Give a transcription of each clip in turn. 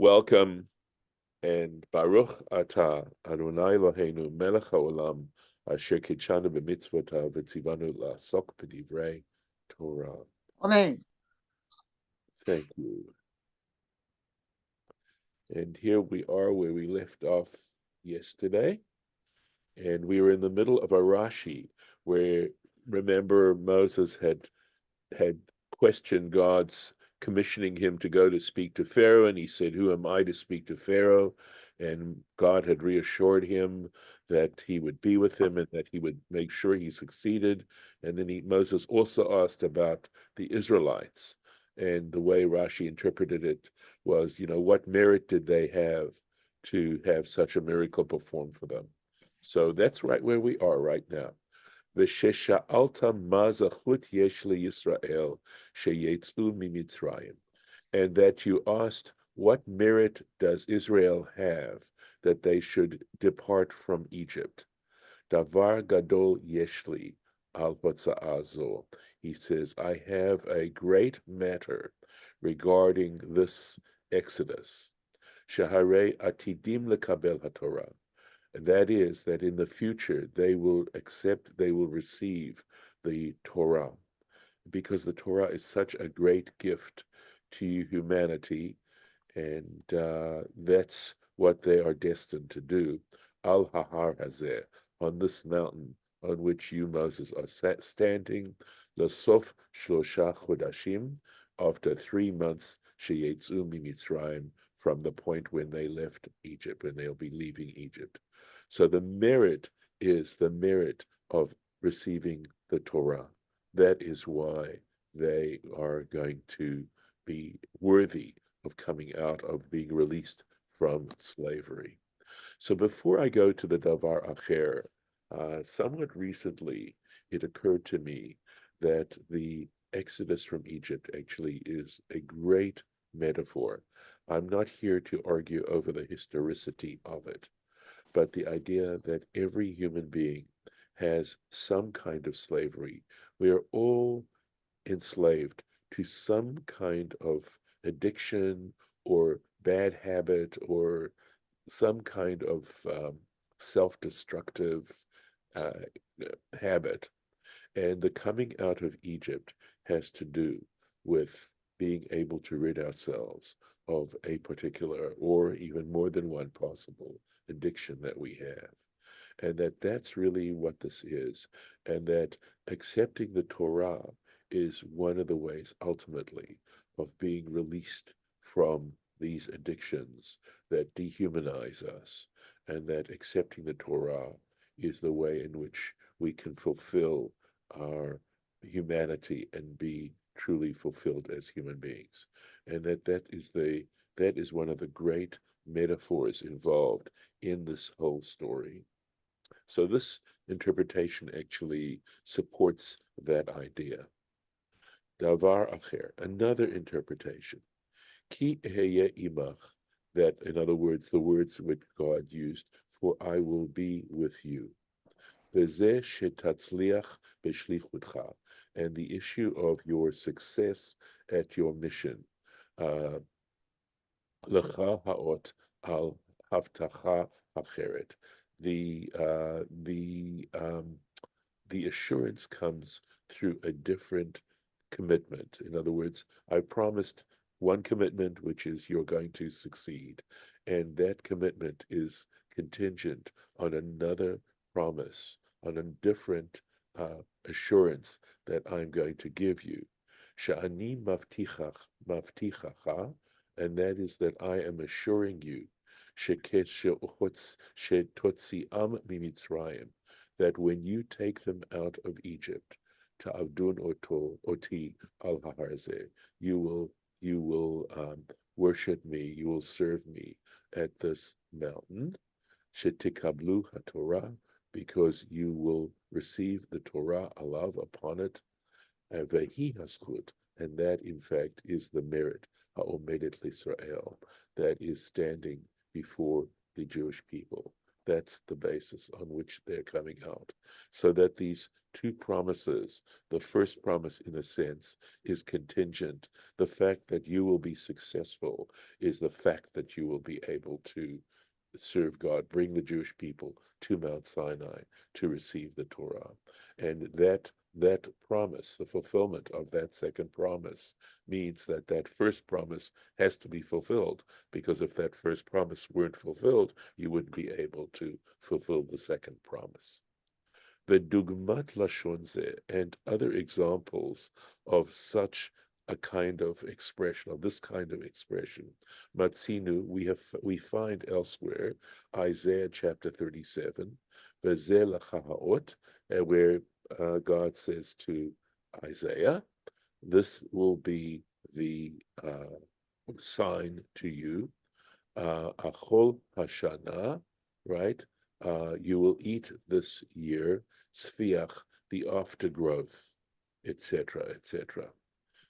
Welcome and Baruch Atah Adonai Eloheinu Melech HaOlam Asher Kitshanu b'mitzvotav v'tzivanu la'asok b'divrei Torah. Amen. Thank you. And here we are where we left off yesterday. And we were in the middle of a Rashi where, remember, Moses had questioned God's commissioning him to go to speak to Pharaoh, and he said, "Who am I to speak to Pharaoh?" And God had reassured him that he would be with him and that he would make sure he succeeded. And then Moses also asked about the Israelites, and the way Rashi interpreted it was, what merit did they have to have such a miracle performed for them? So that's right where we are right now. וששאלת מה זכות יש לישראל שיצאו ממצרים, and that you asked, what merit does Israel have that they should depart from Egypt? Davar gadol yeshli al hotza'ah zo. He says, I have a great matter regarding this exodus. Shaharei atidim lekabel haTorah. And that is that in the future they will receive the Torah, because the Torah is such a great gift to humanity, and that's what they are destined to do. Al Hahar Hazeh, on this mountain on which you, Moses, are standing, Lasof Shlosha Chodashim, after 3 months, Sheyetzu Mimitzrayim, from the point when they left Egypt, when they'll be leaving Egypt. So the merit is the merit of receiving the Torah. That is why they are going to be worthy of coming out, of being released from slavery. So before I go to the Davar Acher, somewhat recently it occurred to me that the Exodus from Egypt actually is a great metaphor. I'm not here to argue over the historicity of it, but the idea that every human being has some kind of slavery. We are all enslaved to some kind of addiction or bad habit or some kind of self-destructive uh, habit. And the coming out of Egypt has to do with being able to rid ourselves of a particular or even more than one possible addiction that we have. And that's really what this is. And that accepting the Torah is one of the ways ultimately of being released from these addictions that dehumanize us, and that accepting the Torah is the way in which we can fulfill our humanity and be truly fulfilled as human beings. And that is one of the great metaphors involved in this whole story. So this interpretation actually supports that idea. Davar acher, another interpretation. Ki eheye imach, that in other words, the words which God used for I will be with you. V'zeh shetatzliach b'shlichutcha, and the issue of your success at your mission. Lecha ha'ot al havtacha acheret. The assurance comes through a different commitment. In other words, I promised one commitment, which is you're going to succeed, and that commitment is contingent on another promise, on a different assurance that I'm going to give you. Sha'ani mavtichacha, and that is that I am assuring you shetotzi'am mimitzrayim, that when you take them out of Egypt, ta'avdun oti al harzeh, you will worship me, you will serve me at this mountain, shetikablu haTorah, because you will receive the Torah alav, upon it, vehi haskut, and that in fact is the merit ha'omedet l'Israel, that is standing before the Jewish people. That's the basis on which they're coming out. So that these two promises. The first promise, in a sense, is contingent. The fact that you will be successful is the fact that you will be able to serve God, bring the Jewish people to Mount Sinai to receive the Torah. And that promise, the fulfillment of that second promise, means that that first promise has to be fulfilled, because if that first promise weren't fulfilled, you wouldn't be able to fulfill the second promise. Vedugmat lashon ze, and other examples of such a kind of expression, of this kind of expression. Matzinu, we find elsewhere, Isaiah chapter 37, Vezel lachahaot, where God says to Isaiah, this will be the sign to you, Achol Hashana, right? You will eat this year, Tzviach, the aftergrowth, etc., etc.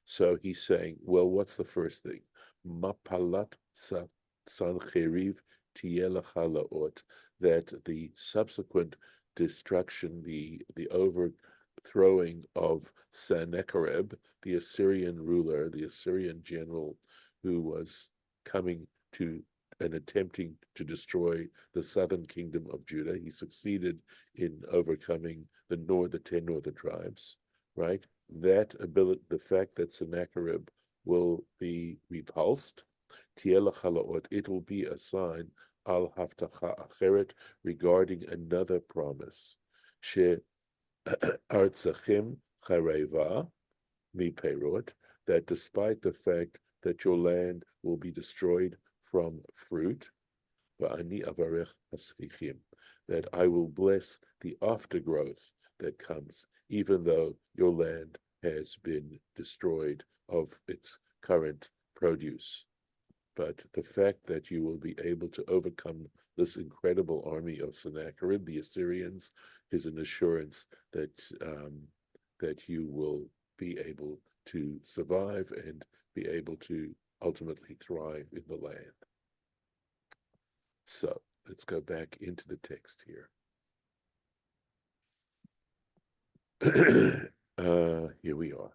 So he's saying, well, what's the first thing? Mapalat Sancheriv Tielachalaot, that the subsequent destruction, the overthrowing of Sennacherib, the Assyrian ruler, the Assyrian general who was coming to and attempting to destroy the southern kingdom of Judah. He succeeded in overcoming the 10 northern tribes, right? That ability, the fact that Sennacherib will be repulsed, it will be a sign al haftacha acheret, regarding another promise. She artzachem chareva mi perot, that despite the fact that your land will be destroyed from fruit, va'ani avarech hasfichim, that I will bless the aftergrowth that comes, even though your land has been destroyed of its current produce. But the fact that you will be able to overcome this incredible army of Sennacherib, the Assyrians, is an assurance that that you will be able to survive and be able to ultimately thrive in the land. So let's go back into the text here. Here we are.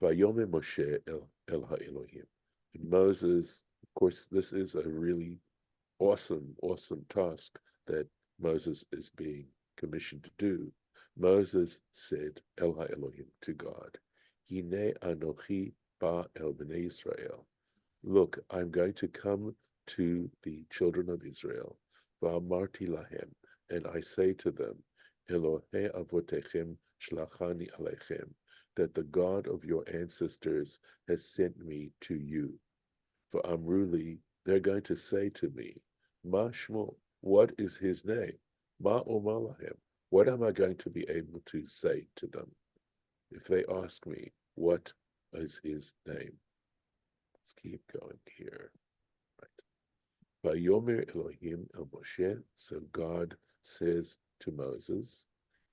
Vayomer Moshe el ha'Elohim. And Moses, of course, this is a really awesome task that Moses is being commissioned to do. Moses said, El ha'Elohim, to God, Hine anochi ba el bnei Israel. Look, I'm going to come to the children of Israel, va'amarti lahem, and I say to them, Elohei avotechem shlachani aleichem, that the God of your ancestors has sent me to you. For Amruli, they're going to say to me, Ma Shmo, what is his name? Ma Omalahem, what am I going to be able to say to them if they ask me, what is his name? Let's keep going here. Right. Vayomer Elohim el Moshe, so God says to Moses,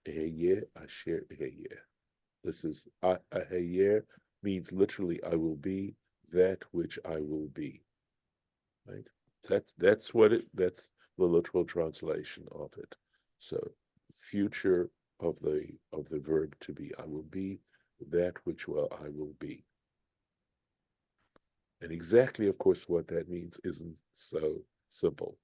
Eheyeh asher eheyeh. This is Aheyeh, means literally I will be that which I will be. Right? That's the literal translation of it. So future of the verb to be, I will be that which I will be. And exactly, of course, what that means isn't so simple.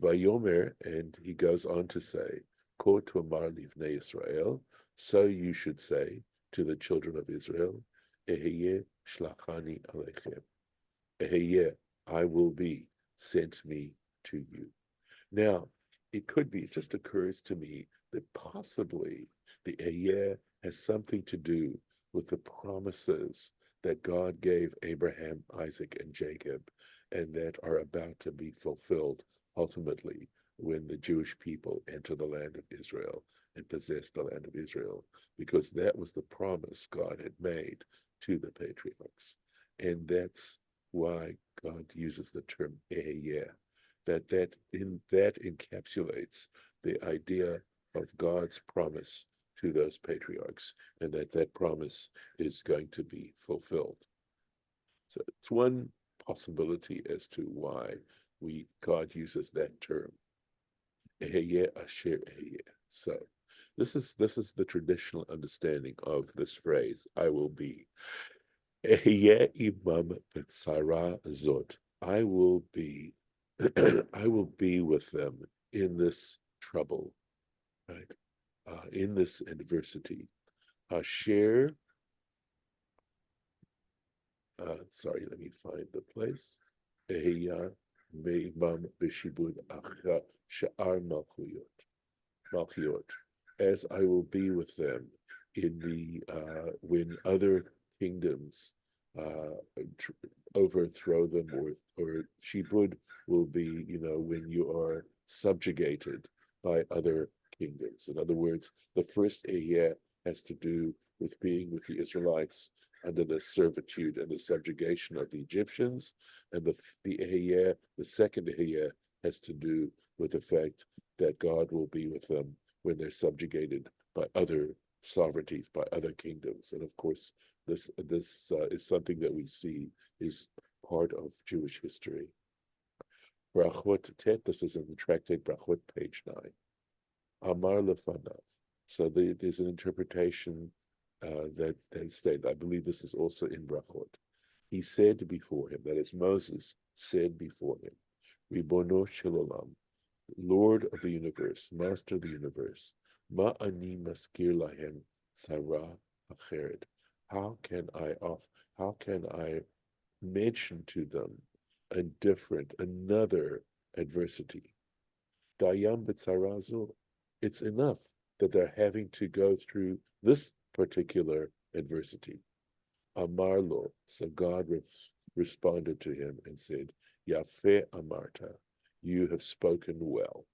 Vayomer, and he goes on to say, Ko tu'amar livnei Israel, so you should say to the children of Israel, Eheyeh shlachani aleichem. Eheyeh, I will be, sent me to you. Now, it could be, it just occurs to me that possibly the Eheyeh has something to do with the promises that God gave Abraham, Isaac, and Jacob, and that are about to be fulfilled ultimately when the Jewish people enter the land of Israel and possess the land of Israel, because that was the promise God had made to the patriarchs. And that's why God uses the term Eheyeh, that encapsulates the idea of God's promise to those patriarchs, and that promise is going to be fulfilled. So it's one possibility as to why God uses that term. Eheyeh asher eheyeh. So This is the traditional understanding of this phrase, I will be. Ehyeh imam b'tzara zot. I will be I will be with them in this trouble, right? In this adversity. Share, sorry, let me find the place. Ehyeh me'imam b'shibud sha'ar malchiot, as I will be with them in the when other kingdoms uh, overthrow them, or shibud will be, when you are subjugated by other kingdoms. In other words, the first Ehyeh has to do with being with the Israelites under the servitude and the subjugation of the Egyptians, and the Ehyeh, the second Ehyeh, has to do with the fact that God will be with them when they're subjugated by other sovereignties, by other kingdoms. And of course, this is something that we see is part of Jewish history. Brachot Tet, this is in the tractate Brachot, page 9. Amar lefanav. So there's an interpretation that stated, I believe this is also in Brachot. He said before him, that is, Moses said before him, Ribono shel olam, Lord of the universe, Master of the universe, Ma'ani maskir lahem tzara acheret. How can I mention to them another adversity? Dayam b'tzarazo. It's enough that they're having to go through this particular adversity. Amar lo. So God responded to him and said, Yafeh amarta. You have spoken well.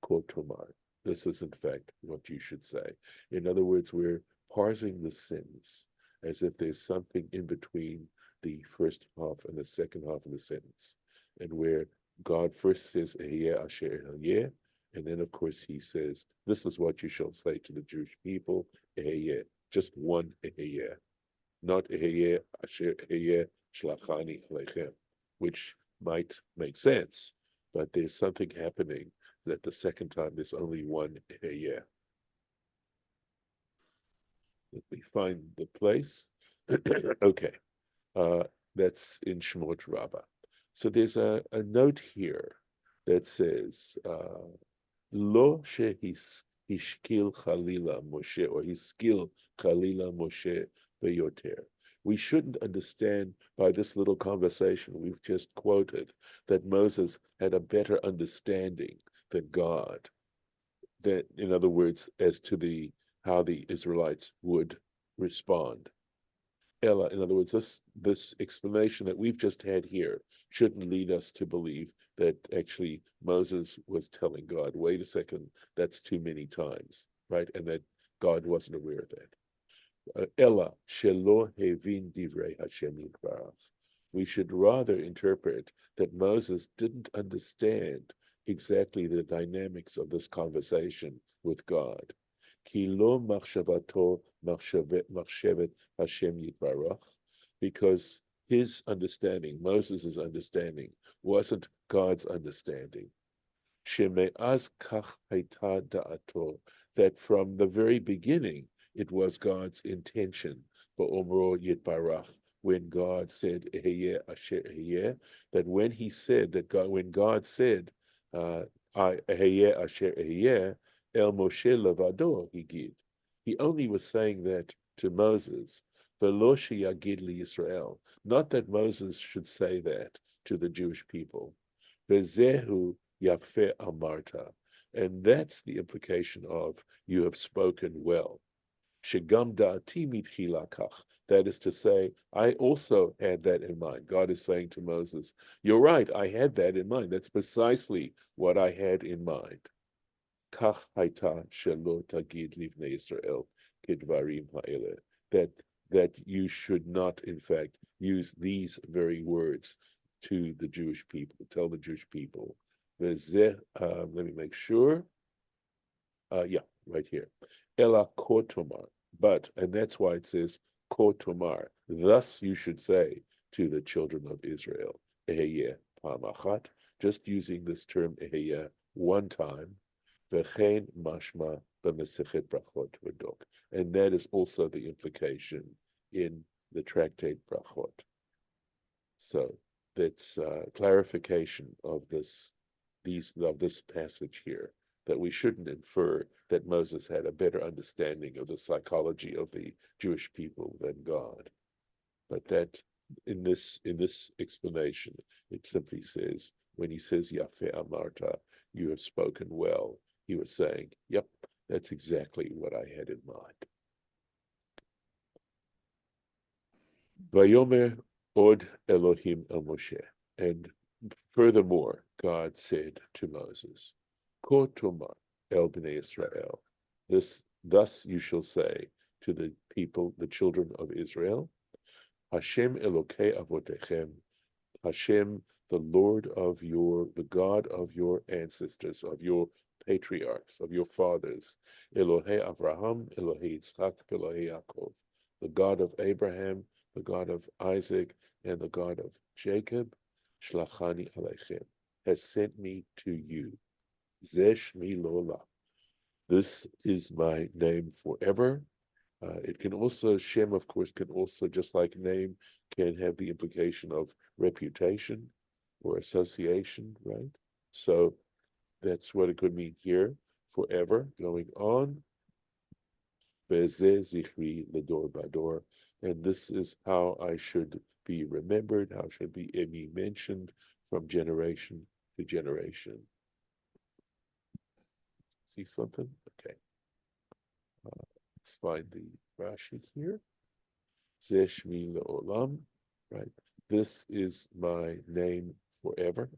Kotomar. This is in fact what you should say. In other words, we're parsing the sentence as if there's something in between the first half and the second half of the sentence, and where God first says Ehyeh asher Ehyeh, and then of course he says, this is what you shall say to the Jewish people, Ehyeh, just one Ehyeh, not Ehyeh asher Ehyeh shlachani aleichem, which might make sense, but there's something happening that the second time there's only one Ehyeh. Let me find the place. Okay, that's in Shemot Rabbah. So there's a note here that says, Lo hishkil chalila Moshe, or hiskil chalila Moshe beyoter. We shouldn't understand by this little conversation we've just quoted that Moses had a better understanding than God. That, in other words, as to how the Israelites would respond. Ella, in other words, this explanation that we've just had here shouldn't lead us to believe that actually Moses was telling God, wait a second, that's too many times, right? And that God wasn't aware of that. Ella, shelo hevin divrei Hashem yitbarach. We should rather interpret that Moses didn't understand exactly the dynamics of this conversation with God. Ki lo machshavato machshevet Hashem yitbarach, because his understanding, Moses' understanding, wasn't God's understanding. Sheme'az kach haita da'ato, that from the very beginning it was God's intention, ba'omro yitbarach, when God said Ehyeh asher Ehyeh, that when God said Ehyeh asher Ehyeh el Moshe levado higid, he only was saying that to Moses, velo sheyagid liYisrael, not that Moses should say that to the Jewish people. Vezehu yafeh amarta, and that's the implication of you have spoken well. Shegam da'ati mitchila kach, that is to say, I also had that in mind. God is saying to Moses, you're right, I had that in mind. That's precisely what I had in mind. Kach haita shelo tagid livnei Yisrael kedvarim ha'eleh, that you should not, in fact, use these very words to the Jewish people, tell the Jewish people. Let me make sure. Yeah, right here. Ela kotomar, but, and that's why it says kotomar. Thus you should say to the children of Israel, Ehyeh pamachat, just using this term Ehyeh one time, v'chein mashma b'Masechet Brachot V'dok. And that is also the implication in the tractate Brachot. So that's clarification of this passage here, that we shouldn't infer that Moses had a better understanding of the psychology of the Jewish people than God, but that in this explanation, it simply says, when he says Yafeh Amarta, you have spoken well, he was saying, yep, that's exactly what I had in mind. Vayomer od Elohim el Moshe. And furthermore, God said to Moses, Ko tomar el bnei Israel. Thus you shall say to the people, the children of Israel, Hashem Elokei Avotechem, Hashem, the God of your ancestors, of your patriarchs, of your fathers, Elohei Avraham, Elohei Yitzchak, Elohei Yaakov, the God of Abraham, the God of Isaac, and the God of Jacob, Shlachani Aleichem, has sent me to you. Zesh mi lola. This is my name forever. It can also, Shem, of course, can also, just like name, can have the implication of reputation or association, right? So that's what it could mean here, forever, going on. Bezeh zichri ledor bador. And this is how I should be remembered, how should be mentioned from generation to generation. See something? Okay. Let's find the Rashi here. Zeshmi le'olam, right? This is my name forever.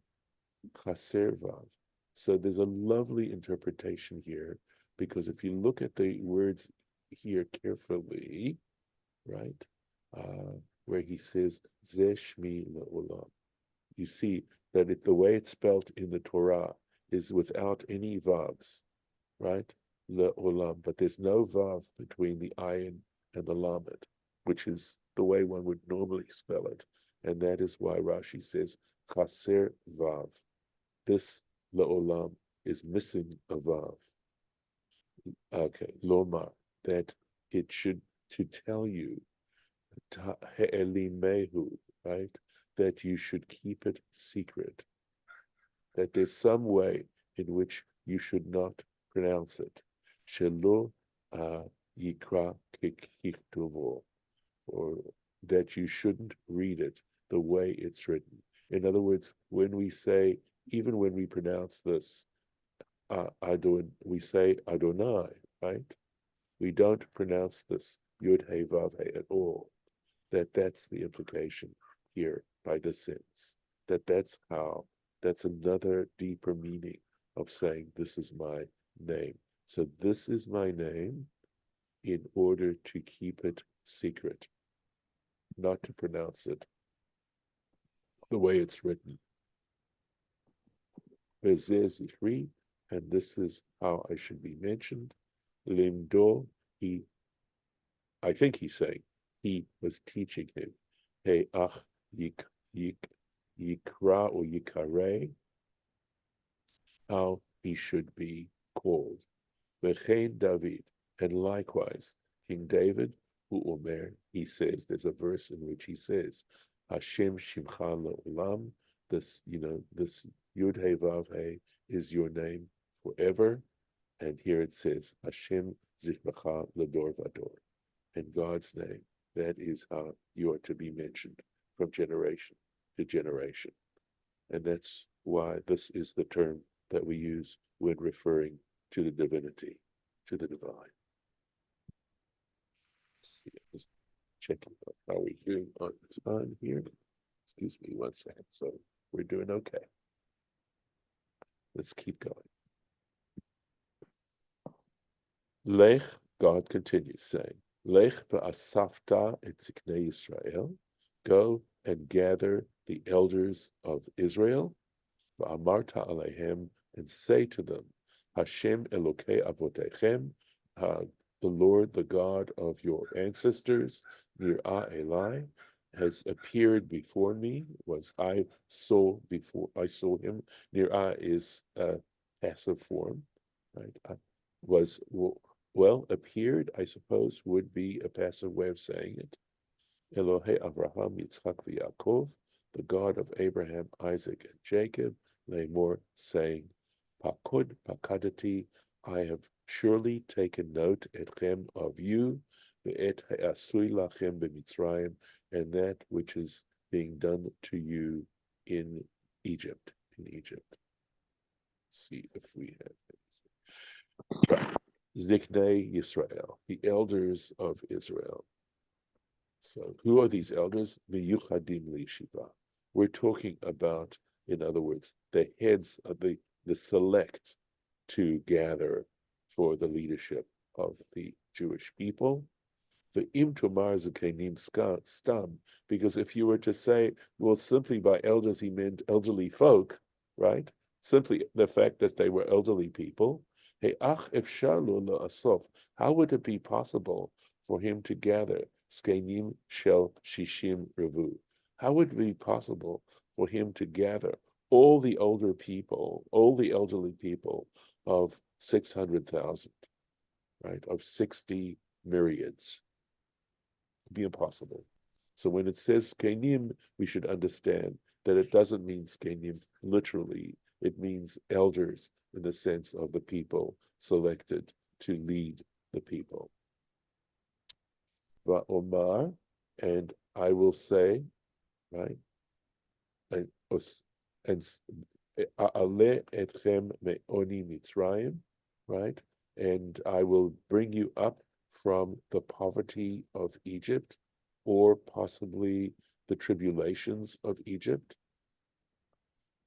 Chaser vav. So there's a lovely interpretation here, because if you look at the words here carefully, right, where he says Zeshmi le'olam, you see that the way it's spelled in the Torah is without any vavs, right? Le'olam, but there's no vav between the ayin and the lamed, which is the way one would normally spell it. And that is why Rashi says chaser vav. This le'olam is missing a vav. Okay, lomar, that it should, to tell you, he'elimehu, right, that you should keep it secret, that there's some way in which you should not pronounce it. Shelo yikra kiktuvo, or that you shouldn't read it the way it's written. In other words, when we say, even when we pronounce this, we say Adonai, right? We don't pronounce this Yud He Vav He at all. That's the implication here by the sense. That's another deeper meaning of saying this is my name. So this is my name in order to keep it secret, not to pronounce it the way it's written. Zichri, and this is how I should be mentioned. Limdo, I think he's saying, he was teaching him. Hey, ach yikra or yikare, how he should be called. V'chein David, and likewise, King David, who Omer, he says, there's a verse in which he says, Hashem Shimcha Le'olam, this Yud He Vav He is your name forever. And here it says, Hashem Zichracha Ledor Vador. And God's name, that is how you are to be mentioned from generation to generation. And that's why this is the term that we use when referring to the divinity, to the divine. Let's see, just checking how we're doing on time here. Excuse me 1 second. So we're doing okay. Let's keep going. Lech, God continues saying, Lech v'asafta et ziknei Yisrael, go and gather the elders of Israel, v'amarta aleihem, and say to them, Hashem Elokei Avotechem, the Lord, the God of your ancestors, Nir'ah Elai, has appeared before me. I saw him. Nir'ah is a passive form, right? was, well, appeared, I suppose, would be a passive way of saying it. Elohe Avraham, Yitzchak, v'Yaakov, the God of Abraham, Isaac, and Jacob, Lamor, saying, Pakud, Pakadati, I have surely taken note etchem of you, ve'et ha'asui lachem b'Mitzrayim, and that which is being done to you in Egypt. Let's see if we have it. Ziknei Yisrael, the elders of Israel. So who are these elders? Miyuchadim Li'Shiva. We're talking about, in other words, the heads of the select to gather for the leadership of the Jewish people. The im tomar zakenim stam, because if you were to say, well, simply by elders he meant elderly folk, right? Simply the fact that they were elderly people. Hey, ach efshar lo la'asof. How would it be possible for him to gather skenim shel shishim revu? How would it be possible for him to gather all the older people, all the elderly people of 600,000, right? Of 60 myriads? Be impossible. So when it says skenim, we should understand that it doesn't mean skenim literally. It means elders in the sense of the people selected to lead the people. Va'omar, and I will say, right? And a'aleh etchem me'oni Mitzrayim, right? And I will bring you up from the poverty of Egypt, or possibly the tribulations of Egypt,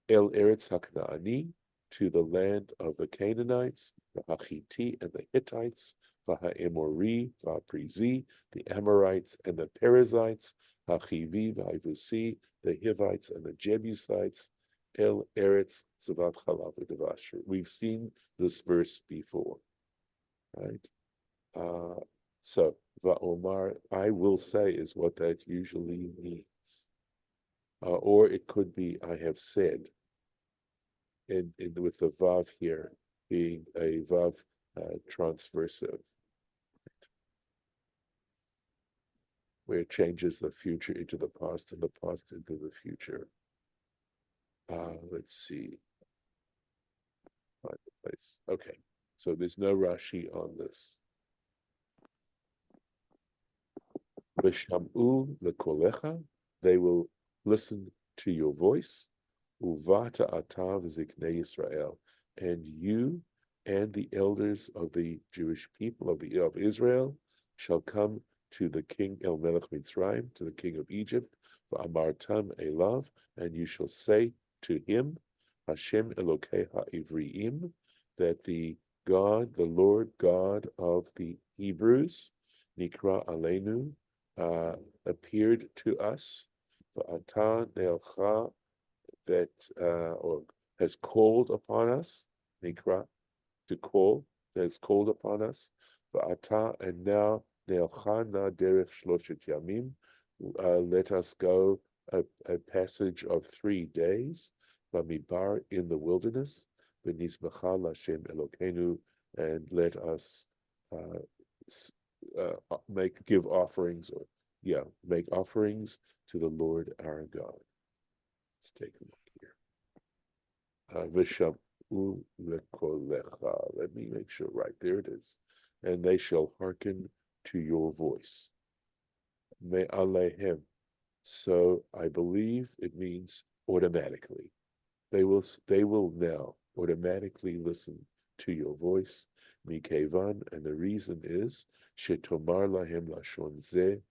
El Eretz HaKnaani, to the land of the Canaanites, the Hachiti and the Hittites, the Ha'emori, the Ha'prizi, the Amorites and the Perizzites, Hachivi, the Hivusi, the Hivites and the Jebusites, El Eretz Zavat Chalav U'Davash. We've seen this verse before, right? So Va'omar, I will say, is what that usually means. Or it could be, I have said, with the Vav here being a Vav transversive, where it changes the future into the past and the past into the future. Let's see. Find the place. Okay, so there's no Rashi on this. V'sham'u lekolecha, they will listen to your voice. Uvata atav ziknei Yisrael, and you and the elders of the Jewish people of Israel shall come to the king El Melech Mitzrayim, to the king of Egypt, v'amartam elav, and you shall say to him, Hashem Elokei ha'ivriim, that the God, the Lord God of the Hebrews, Nikra Aleinu, appeared to us, v'ata ne'elcha, that or has called upon us, Nikra, to call, that has called upon us, v'ata, and now ne'elchana derech shloshet yamim, let us go a passage of 3 days, b'midbar, in the wilderness, v'nizmecha l'Hashem Elokeinu, and let us make offerings to the Lord our God. Let's take a look here. V'sham'u lekolecha. Let me make sure, right, there it is. And they shall hearken to your voice. Me'alehem. So I believe it means automatically. They will now automatically listen to your voice. Mikevan, and the reason is shetomar lahem lashon zeh,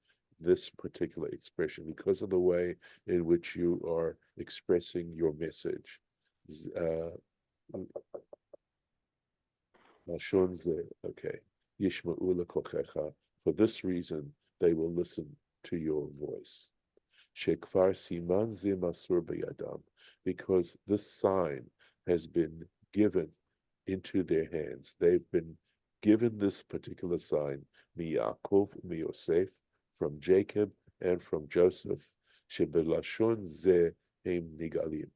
this particular expression, because of the way in which you are expressing your message. Lashon zeh, okay. Yishma'u lekochecha. For this reason, they will listen to your voice. Shekvar siman ze masur b'yadam, because this sign has been given into their hands. They've been given this particular sign, mi Yaakov, mi Yosef, from Jacob and from Joseph, shebelashon ze hem nigalim,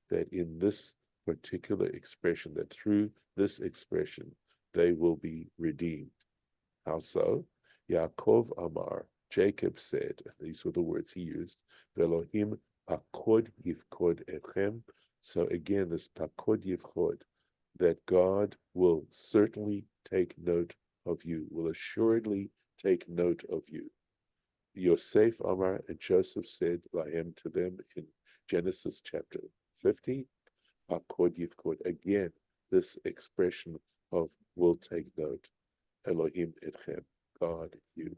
that in this particular expression, that through this expression, they will be redeemed. How so? Yaakov Amar, Jacob said, and these were the words he used, Velohim pakod yifkod etchem. So again, this pakod yifkod, that God will certainly take note of you, will assuredly take note of you. Yosef Amar, and Joseph said lahem to them in Genesis chapter 50, pakod yifkod. Again, this expression of will take note. Elohim etchem, God, you.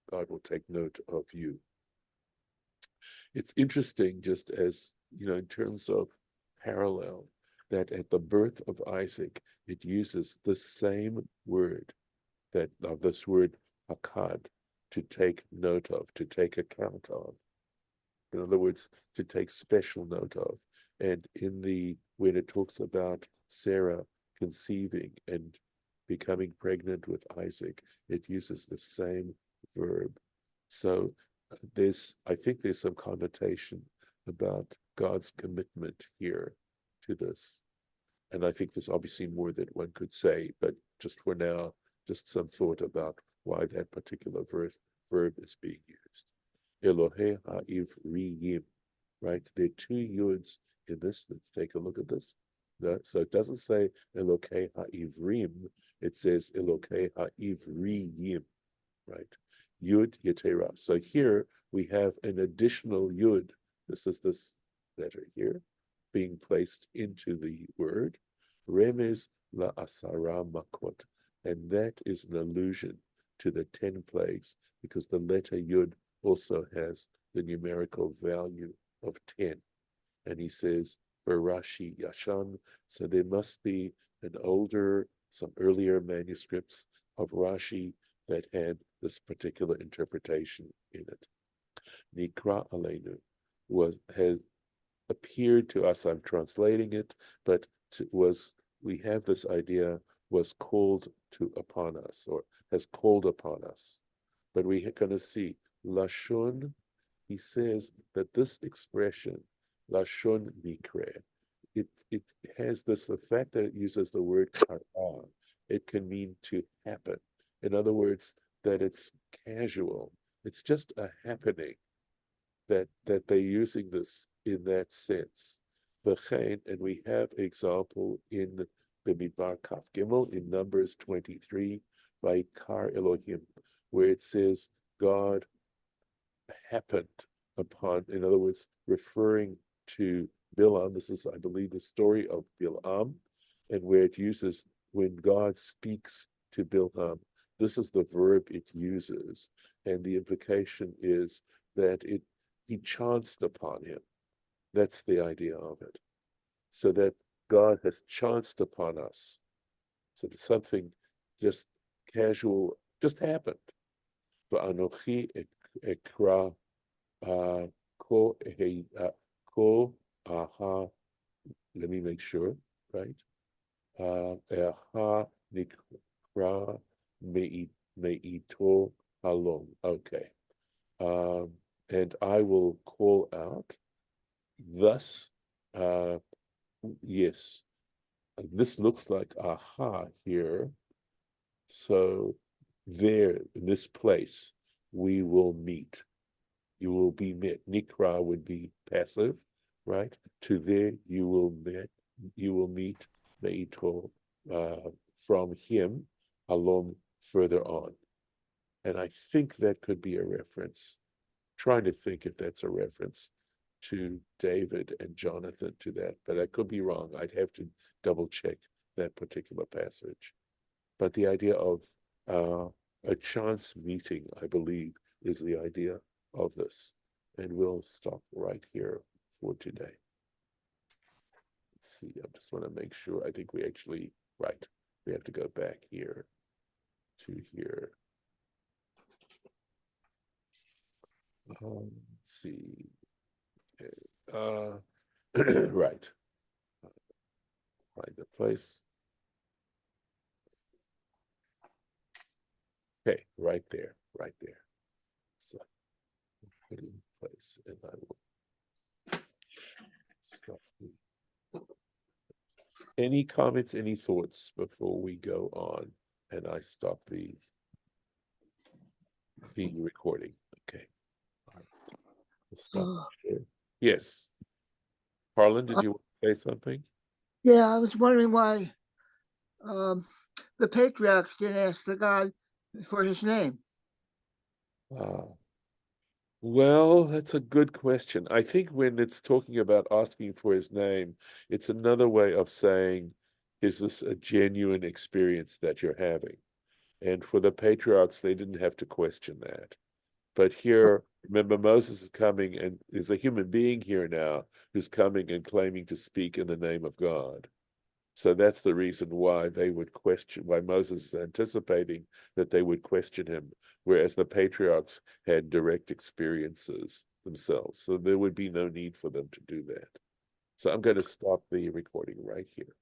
God will take note of you. It's interesting, just as, in terms of parallel, that at the birth of Isaac, it uses the same word, that of this word hakad, to take note of, to take account of. In other words, to take special note of. And when it talks about Sarah conceiving and becoming pregnant with Isaac, it uses the same verb. So I think there's some connotation about God's commitment here to this. And I think there's obviously more that one could say, but just for now, just some thought about why that particular verb is being used. Elohe ha'Ivriyim, right? There are two yuds in this. Let's take a look at this. So it doesn't say Elohe ha'Ivrim, it says Elohe ha'Ivriyim, right? Yud Yetera. So here we have an additional yud. This is this letter here being placed into the word. Remez la asara makot. And that is an allusion to the 10 plagues, because the letter yud also has the numerical value of 10. And he says, Rashi Yashan. So there must be some earlier manuscripts of Rashi that had this particular interpretation in it. Nikra Aleinu has appeared to us, I'm translating it, but we have this idea, was called upon us, or has called upon us. But we're going to see Lashon, he says that this expression, Lashon Mikre, it has this effect that it uses the word kara. It can mean to happen. In other words, that it's casual. It's just a happening that they're using this in that sense. And we have example in Bimidbar Kaf Gimel in Numbers 23 by Kar Elohim, where it says God happened upon, in other words, referring to Bilam. This is, I believe, the story of Bilam, and where it uses when God speaks to Bilam. This is the verb it uses, and the implication is that he chanced upon him. That's the idea of it. So that God has chanced upon us. So something just casual just happened. Va'anochi ekra ko aha. Let me make sure, right? Aha nikra meito halom. Okay. And I will call out. Thus, yes, this looks like aha here. So there, in this place, we will meet. You will be met. Nikra would be passive, right? To there you will meet Meito from him, along further on. And I think that could be a reference. Trying to think if that's a reference to David and Jonathan to that, but I could be wrong. I'd have to double check that particular passage. But the idea of a chance meeting, I believe, is the idea of this. And we'll stop right here for today. Let's see, I just want to make sure. I think we actually, right, we have to go back here to here. Let's see. Okay. Right. Find the place. Okay, right there. So put it in place, and I will stop. Any comments, any thoughts before we go on? And I stop the recording. Okay. All right. We'll stop the share. Yes. Harlan, did you want to say something? Yeah, I was wondering why um, the patriarchs didn't ask the God for his name. Ah, well, that's a good question. I think when it's talking about asking for his name, it's another way of saying, is this a genuine experience that you're having? And for the patriarchs, they didn't have to question that. But here, remember, Moses is coming, and there's a human being here now who's coming and claiming to speak in the name of God. So that's the reason why they would question, why Moses is anticipating that they would question him, whereas the patriarchs had direct experiences themselves. So there would be no need for them to do that. So I'm going to stop the recording right here.